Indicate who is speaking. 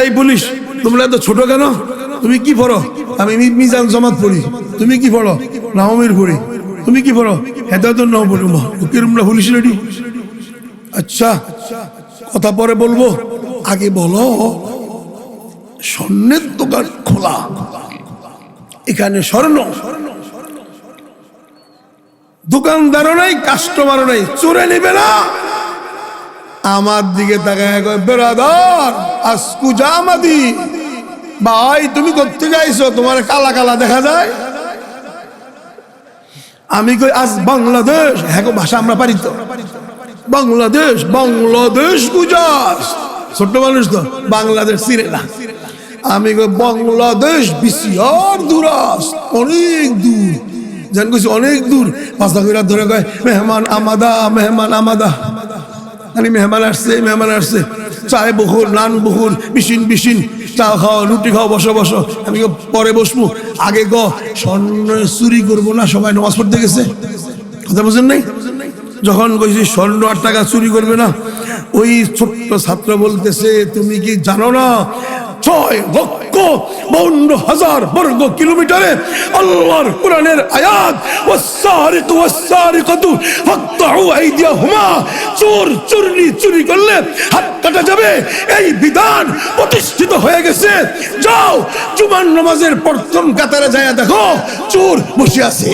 Speaker 1: এই পুলিশ, তোমরা এত ছোট কেন? তুমি কি পড়ো? আমি মিজান জামাত পড়ি। তুমি কি পড়ো? নাওমীর পড়ি। তুমি কি পড়ো? হেদায়েতুন নাও পড়ি। কিরমরা পুলিশ রেডি? আচ্ছা, কথা পরে বলবো, আগে বলো স্বর্ণের দোকান খোলা, এখানে স্বর্ণ, দোকানদারও নাই, কাস্টমারও নাই, চোরে নিবে না। আমার দিকে তাকায় কয়, বেরাদার আজকু জামাদি, ভাই তুমি কোত্থেকে আইছো? তোমার কালা কালা দেখা যায়। আমি কই আজ বাংলাদেশ। হ্যাঁ ভাষা আমরা পারি তো, বাংলাদেশ, বাংলাদেশ গুজার। ছোট্ট মানুষ তো, বাংলাদেশ চিনে না। আমি কই বাংলাদেশ বিসিয়ার দূরাস, অনেক দূর। জান কইছি অনেক দূর। পাঁচটা করে ধরে কয় মেহমান আমাদা, মেহমান আমাদা। আমি মেহমান আসছে, মেহমান আসছে, চায় বহুর, নান বহুর, বিশিন বিশিন, চা খাও, রুটি খাও, বসো বসো। আমি পরে বসবো, আগে গ স্বর্ণ চুরি করবো না, সবাই নামাজ পড়তে গেছে। কথা বুঝেন নাই? যখন কইছি স্বর্ণ আর টাকা চুরি করবে না, ওই ছোট্ট ছাত্র বলতেছে তুমি কি জানো না 6,52,000 বর্গ কিলোমিটারে আল্লাহর কোরআনের আয়াত ওয়াস-সারিকু ওয়াস-সারিকাতু ফাকতাউ আইদিয়াহুমা, চোর চুরি চুরি করলে হাত কাটা যাবে, এই বিধান প্রতিষ্ঠিত হয়ে গেছে। যাও জুমার নামাজের প্রথম কাতারে যায় দেখো চোর বসে আছে।